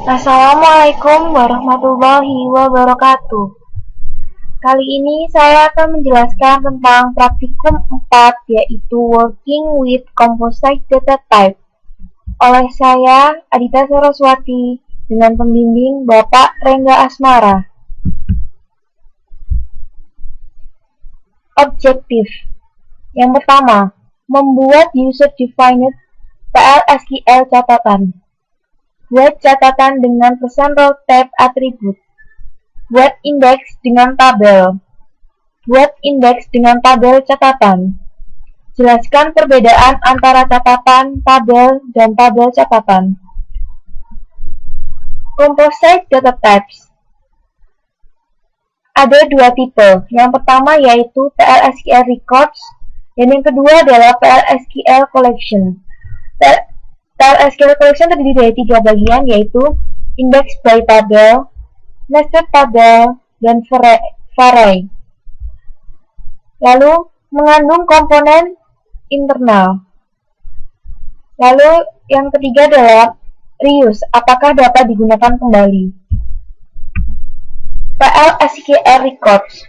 Assalamualaikum warahmatullahi wabarakatuh. Kali ini saya akan menjelaskan tentang praktikum 4, yaitu Working with Composite Data Type oleh saya, Adita Saraswati, dengan pembimbing Bapak Rengga Asmara. Objektif yang pertama, membuat user-defined PL/SQL catatan. Buat catatan dengan pesan row tab atribut. Buat indeks dengan tabel. Buat indeks dengan tabel catatan. Jelaskan perbedaan antara catatan, tabel, dan tabel catatan. Composite data types. Ada dua tipe. Yang pertama yaitu PL/SQL records, dan yang kedua adalah PL/SQL collection. PL/SQL collection terdiri dari 3 bagian, yaitu index by table, nested table, dan array. Lalu mengandung komponen internal. Lalu yang ketiga adalah reuse, apakah dapat digunakan kembali. PL/SQL records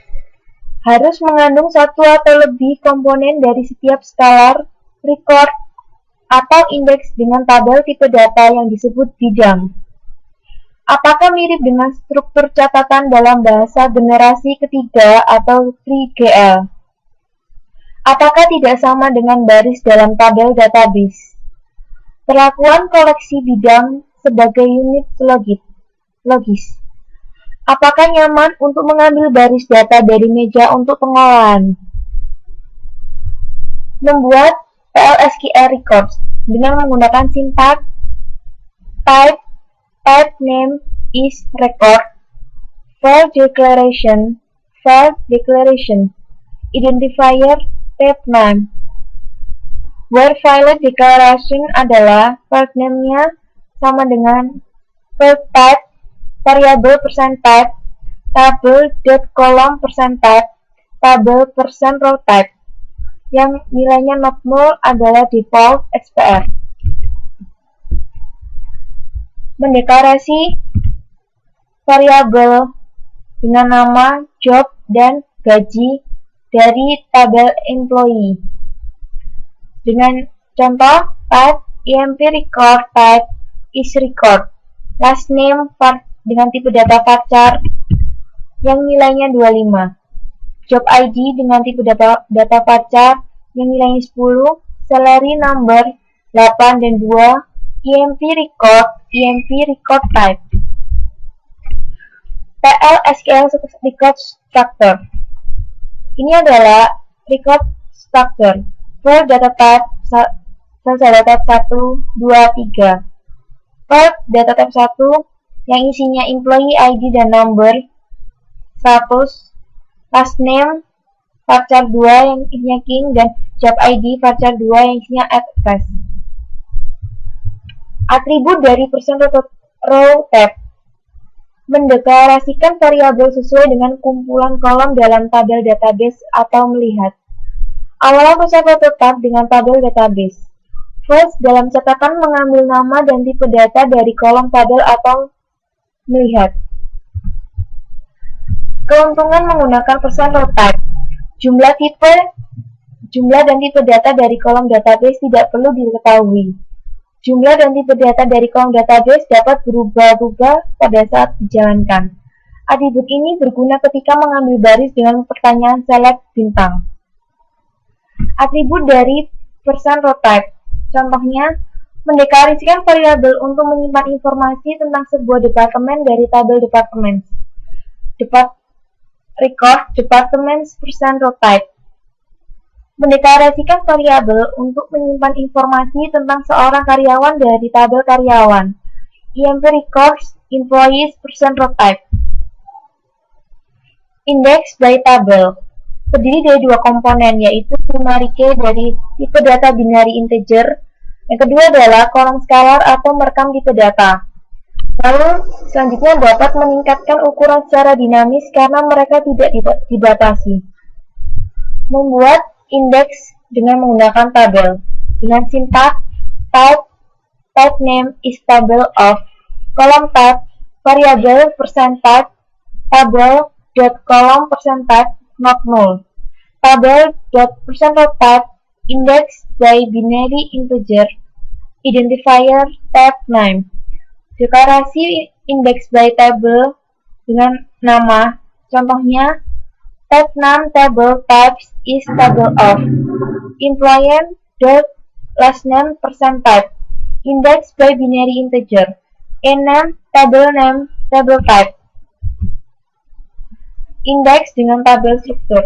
harus mengandung satu atau lebih komponen dari setiap scalar, record, atau indeks dengan tabel tipe data yang disebut bidang. Apakah mirip dengan struktur catatan dalam bahasa generasi ketiga atau 3GL? Apakah tidak sama dengan baris dalam tabel database? Perlakuan koleksi bidang sebagai unit logis. Apakah nyaman untuk mengambil baris data dari meja untuk pengolahan? Membuat PL/SQL records dengan menggunakan sintaks type name is record, file declaration, identifier type name, where file declaration adalah file name-nya sama dengan file type, variable %type, table.column %type, table %row type, yang nilainya not null adalah default XPR. Mendeklarasi variabel dengan nama, job, dan gaji dari tabel employee. Dengan contoh, type emp record type is record, last name dengan tipe data varchar yang nilainya 25. Job ID dengan tipe data varchar yang nilainya 10, salary number 8 dan 2, emp record type. PL/SQL record structure. Ini adalah record structure for data type data type 1, 2, 3. For data type 1 yang isinya employee ID dan number 100, last name varchar 2 yang isinya king, dan job ID varchar 2 yang isinya address. Atribut dari row tab mendeklarasikan variabel sesuai dengan kumpulan kolom dalam tabel database atau melihat. Awalan row tab dengan tabel database. First, dalam catatan mengambil nama dan tipe data dari kolom tabel atau melihat. Keuntungan menggunakan row type. Jumlah dan tipe data dari kolom database tidak perlu diketahui. Jumlah dan tipe data dari kolom database dapat berubah-ubah pada saat dijalankan. Atribut ini berguna ketika mengambil baris dengan pertanyaan select bintang. Atribut dari row type. Contohnya, mendeklarasikan variabel untuk menyimpan informasi tentang sebuah departemen dari tabel department. Record departments row type. Mendeklarasikan variabel untuk menyimpan informasi tentang seorang karyawan dari tabel karyawan. emp records employees row type. Index by table terdiri dari 2 komponen, yaitu primary key dari tipe data binary integer. Yang kedua adalah kolom scalar atau merekam tipe data. Lalu selanjutnya dapat meningkatkan ukuran secara dinamis karena mereka tidak dibatasi. Membuat indeks dengan menggunakan tabel dengan sintaks type name is table of, kolom type, variable percentage, tabel.column percentage not null, tabel.percentage type, index by binary integer, identifier type name. Deklarasi index by table dengan nama, contohnya type name table types is table of, employee dot last name percentage, index by binary integer, name table type, index dengan tabel struktur,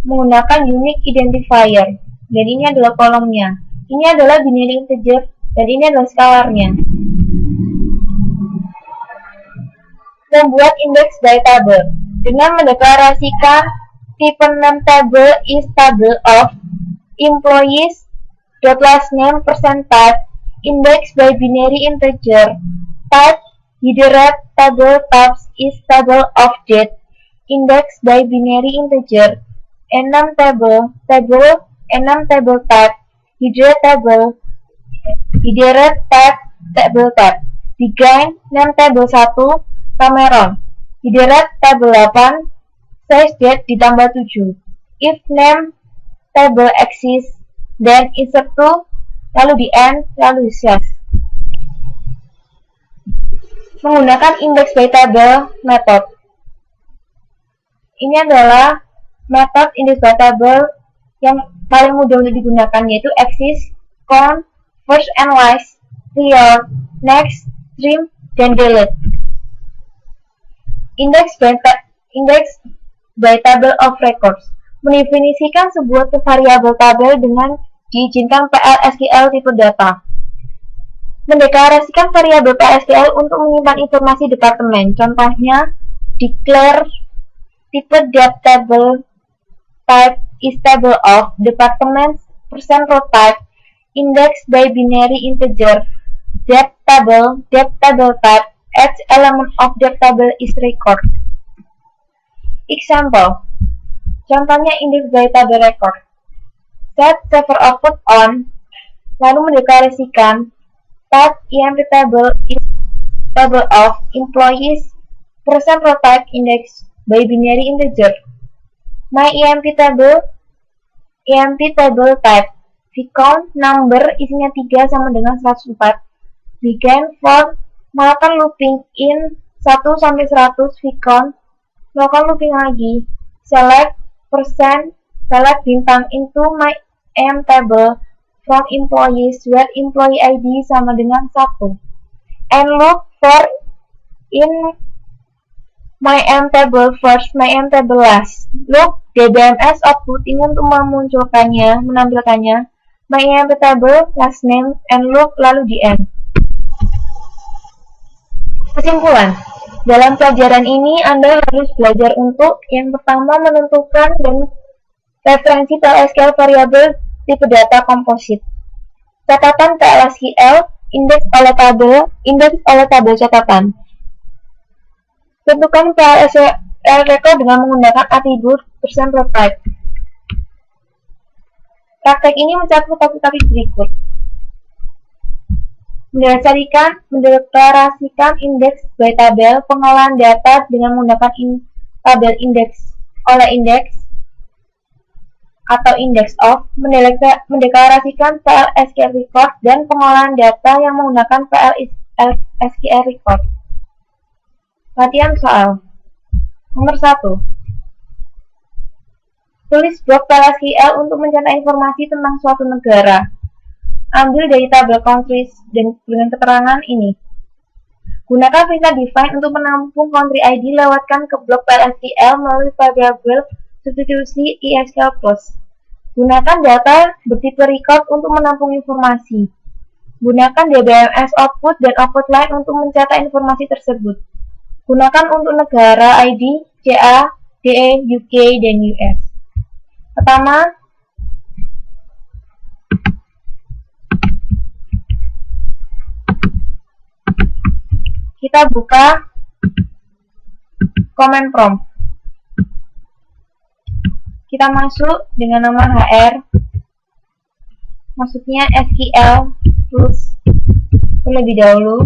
menggunakan unique identifier, dan ini adalah kolomnya, ini adalah binary integer, dan ini adalah skalarnya. Membuat index by table dengan mendeklarasikan type name table is table of, employees dot last name percentage, index by binary integer, type header table types is table of date, index by binary integer, enum table enum table type, header type table type, begin name table 1 Cameron, header table 8 size date ditambah 7, if name table exists then insert to, lalu di end, lalu di slash. Menggunakan index by table method. Ini adalah metode index by table yang paling mudah untuk digunakan, yaitu exist, count, first and last, reorg, next, trim, dan delete. Index by table of records mendefinisikan sebuah variabel tabel dengan diizinkan PL/SQL tipe data. Mendeklarasikan variabel PL/SQL untuk menyimpan informasi departemen. Contohnya, declare tipe date table type is table of department percent row type, index by binary integer, date table type, each element of date table is record. Example. Contohnya index by table record. Set server output on, lalu mendeklarasikan type emp table is table of employees percent row type index by binary integer. My emp table type vcount number isinya 3 sama dengan 104. Begin for melakukan looping in 1 sampai 100 vcount, melakukan looping lagi, select percent, select bintang into my emp table from employees where employee ID sama dengan 1, and look for in my emp table first, my emp table last. Look DBMS output ini untuk menampilkannya my emp table last name and look lalu di end. Kesimpulan, dalam pelajaran ini Anda harus belajar untuk yang pertama menentukan dan referensi PL/SQL variabel tipe data komposit. Catatan PL/SQL, indeks oleh tabel catatan. Tentukan PL/SQL record dengan menggunakan atribut percent row type. Praktek ini mencakup topik-topik berikut. Mendeklarasikan indeks by tabel, pengolahan data dengan menggunakan tabel indeks oleh indeks atau index of, mendeklarasikan PL/SQL record dan pengolahan data yang menggunakan PL/SQL record. Latihan soal. Nomor 1. Tulis blok PL/SQL untuk mencetak informasi tentang suatu negara. Ambil dari tabel countries dan dengan keterangan ini. Gunakan perintah define untuk menampung country ID, lewatkan ke blok PL/SQL melalui variabel substitusi ISQL+. Gunakan data bertipe record untuk menampung informasi. Gunakan DBMS output dan output line untuk mencetak informasi tersebut. Gunakan untuk negara ID, CA, DE, UK, dan US. Pertama, kita buka command prompt. Kita masuk dengan nama HR, maksudnya SQL plus terlebih dahulu.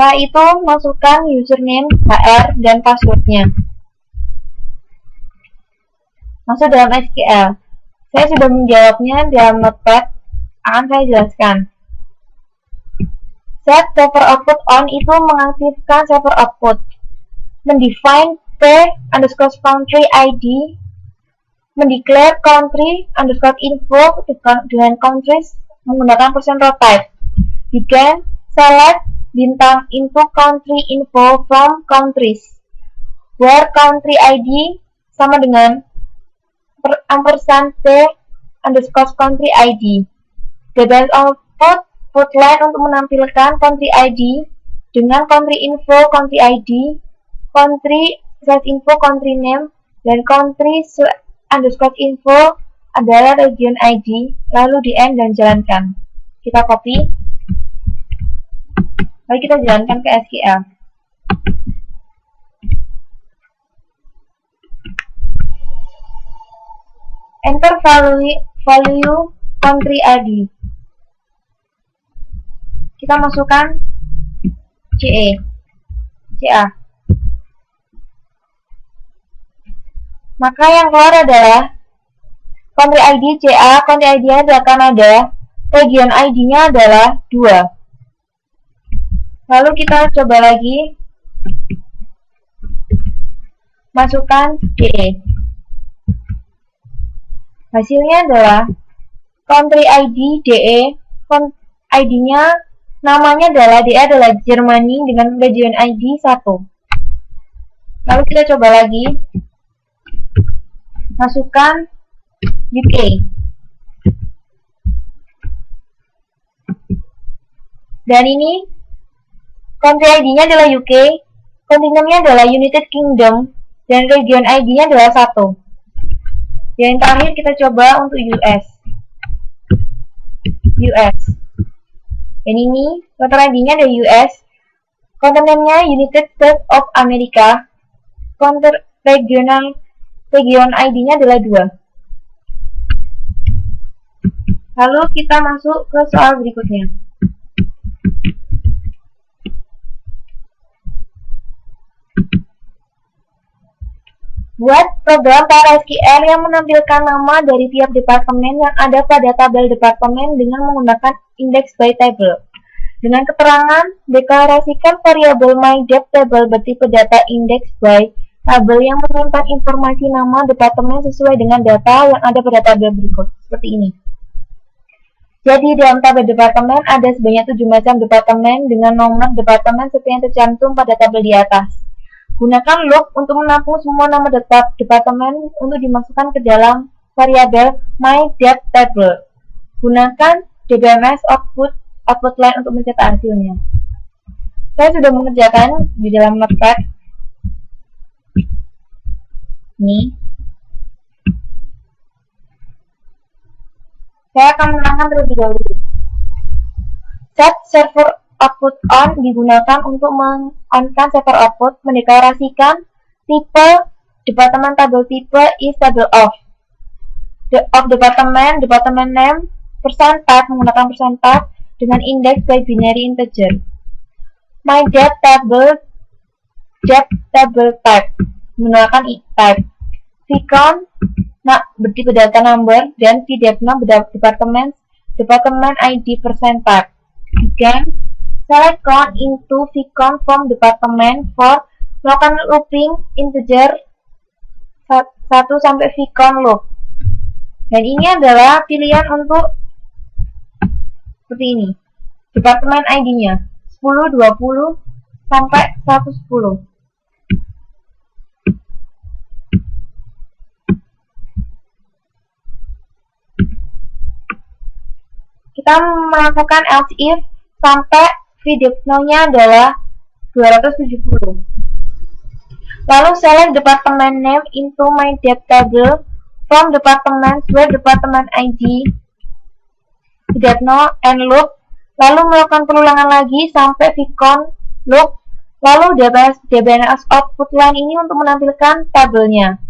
Setelah itu, masukkan username, HR, dan passwordnya. Masuk dalam SQL. Saya sudah menjawabnya dalam notepad, akan saya jelaskan. Set server output on itu mengaktifkan server output. Mendefine p_country ID, mendeclare country underscore info dengan countries menggunakan %rotate. Begin select bintang into country info from countries, where country ID sama dengan ampersand p_country ID. Garis output line untuk menampilkan country ID dengan country info country ID, country /info country name, dan country _info adalah region ID, lalu di end dan jalankan. Kita copy, lalu kita jalankan ke SQL. Enter value country ID. Kita masukkan CA. Maka yang keluar adalah country ID CA, country ID-nya adalah Kanada, region ID-nya adalah 2. Lalu kita coba lagi, masukkan DE. Hasilnya adalah country ID DE, ID-nya namanya adalah DE adalah Germany dengan region ID 1. Lalu kita coba lagi, masukkan UK. Dan ini country ID-nya adalah UK, kontinennya adalah United Kingdom, dan region ID-nya adalah 1. Yang terakhir kita coba untuk US. Dan ini country ID-nya ada US, kontinennya United States of America, region ID-nya adalah 2. Lalu kita masuk ke soal berikutnya. Buat program PLSQL yang menampilkan nama dari tiap departemen yang ada pada tabel departemen dengan menggunakan index by table. Dengan keterangan, deklarasikan variabel myDepTable bertipe data index by tabel yang menyimpan informasi nama departemen sesuai dengan data yang ada pada tabel berikut. Seperti ini. Jadi dalam tabel departemen ada sebanyak 7 macam departemen dengan nomor departemen seperti yang tercantum pada tabel di atas. Gunakan loop untuk menampung semua nama departemen untuk dimasukkan ke dalam variabel myDepTable. Gunakan DBMS output line untuk mencetak hasilnya. Saya sudah mengerjakan di dalam notepad. Ini. Saya akan menangkan terlebih dahulu. Set server output on digunakan untuk meng-on-kan server output, mendeklarasikan tipe departemen tabel tipe is table of department name, %type menggunakan %type dengan index by binary integer. myDepTable type menggunakan type. vcount bertipe data number dan vdepNum departemen ID %type. Again, select count into vcount from department for melakukan looping integer 1 sampai vcount loop. Dan ini adalah pilihan untuk seperti ini. Departemen ID-nya 10, 20 sampai 110. Kita melakukan else if sampai vdepNum-nya adalah 270. Lalu select department name into myDepTable from department where department ID vdepNum and loop. Lalu melakukan pengulangan lagi sampai vcount loop. Lalu DBMS output line ini untuk menampilkan tabelnya.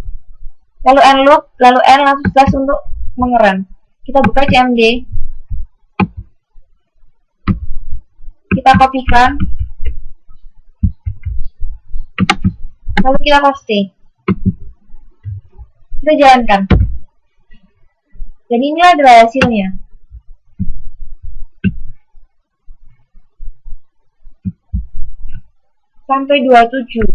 Lalu end loop, lalu end langsung slash untuk mengeran. Kita buka CMD. Kita kopikan, Lalu kita paste. Kita jalankan. Dan ini adalah hasilnya. Sampai 27.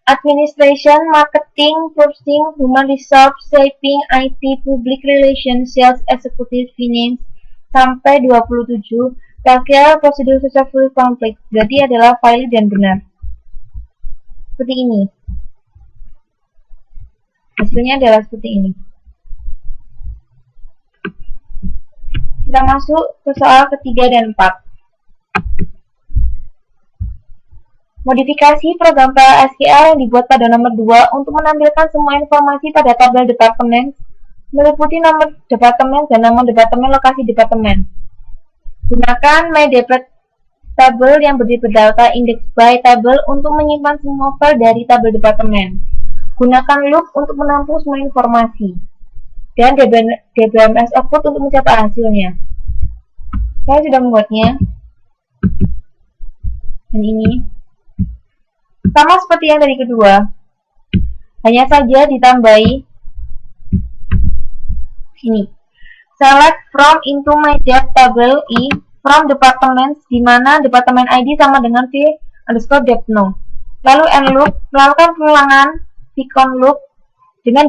Administration, Marketing, Purchasing, Human Resource, Shaping, IT, Public Relations, Sales, Executive, Finance, sampai 27. Terakhir, prosedur successfully complete, berarti adalah valid dan benar. Seperti ini. Hasilnya adalah seperti ini. Kita masuk ke soal ketiga dan 4. Modifikasi program PLSQL yang dibuat pada nomor 2 untuk menampilkan semua informasi pada tabel departemen, meliputi nomor departemen dan nama departemen lokasi departemen. Gunakan MyDepart table yang bertipe data index by table untuk menyimpan semua file dari tabel departemen. Gunakan loop untuk menampung semua informasi. Dan DBMS output untuk mencetak hasilnya. Saya sudah membuatnya. Dan ini sama seperti yang dari kedua, hanya saja ditambahi ini. Select from into my depth table from departments, di mana departemen ID sama dengan v_depth_no. Lalu loop, melakukan pengulangan Vicon loop dengan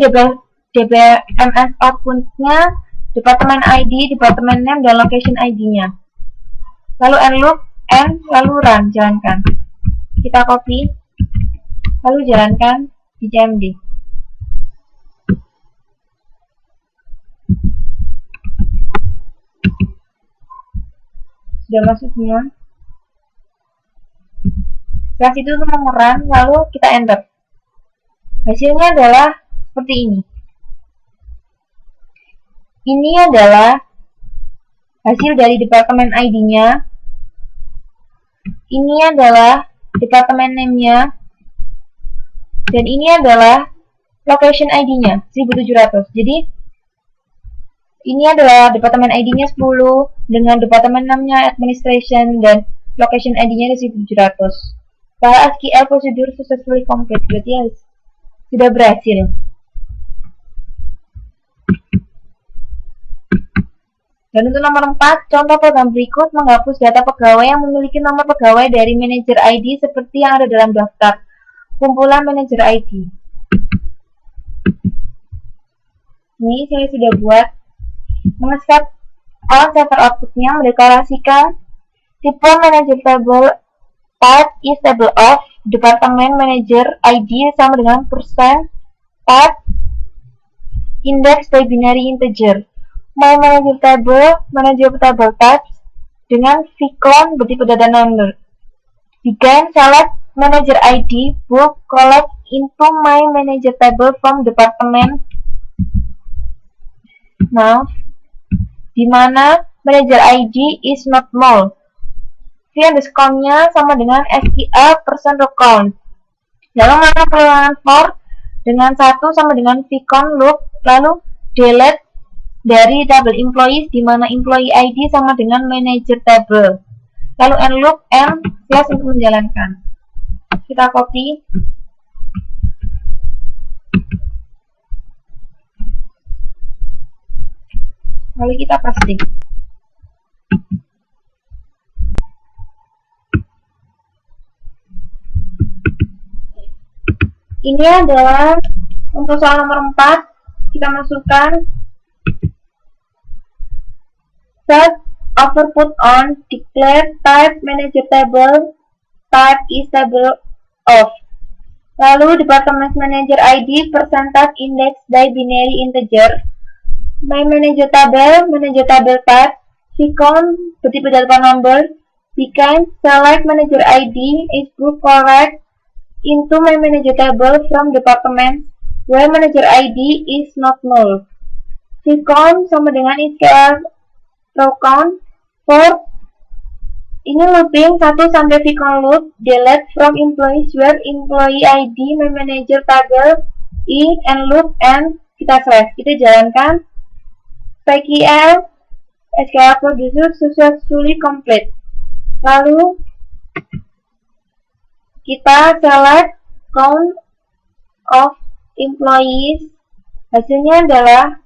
DBMS outputnya departemen ID, departemen name, dan location ID-nya. Lalu loop, lalu run, jalankan. Kita copy, lalu jalankan di CMD. Sudah masuk semua. Setelah itu run, lalu kita enter. Hasilnya adalah seperti ini. Ini adalah hasil dari departemen ID-nya. Ini adalah departemen name-nya. Dan ini adalah location ID-nya, 1700. Jadi, ini adalah departemen ID-nya 10, dengan departemen name-nya administration, dan location ID-nya 1700. PLSQL prosedur successfully complete, berarti sudah berhasil. Dan untuk nomor 4, contoh program berikut menghapus data pegawai yang memiliki nomor pegawai dari manajer ID seperti yang ada dalam daftar kumpulan manajer ID. Ini saya sudah buat. Mengeset on server outputnya, mendeklarasikan tipe manager table, type is table of, departemen manager ID sama dengan persen, type index by binary integer. My manager table types dengan Vicon bertipe data number. Begin select manager ID book collect into my manager table from department now, di mana manager ID is not null. V_nya sama dengan SQL percent row count. Lalu mana pengulangan for dengan 1 sama dengan Vicon loop, lalu delete dari table employees di mana employee ID sama dengan manager table. Lalu loop slash untuk menjalankan. Kita copy. Lalu kita paste. Ini adalah untuk soal nomor 4. Kita masukkan set overput on declare type manager table, type is table of. Lalu department manager ID percentage index by binary integer. My manager table type, Vicon bertipe data number. Begin select manager ID is book correct into my manager table from department where manager ID is not null. Vicon sama dengan SQL row count for ini looping 1 sampai Vicon loop delete from employees where employee ID my manager table loop kita slash. Kita jalankan. PLSQL SQL producer successfully complete. Lalu Kita select count of employees. Hasilnya adalah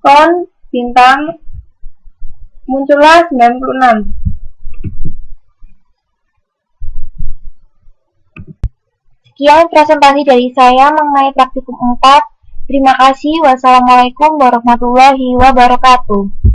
count bintang muncullah 96. Sekian presentasi dari saya mengenai praktikum 4. Terima kasih. Wassalamualaikum warahmatullahi wabarakatuh.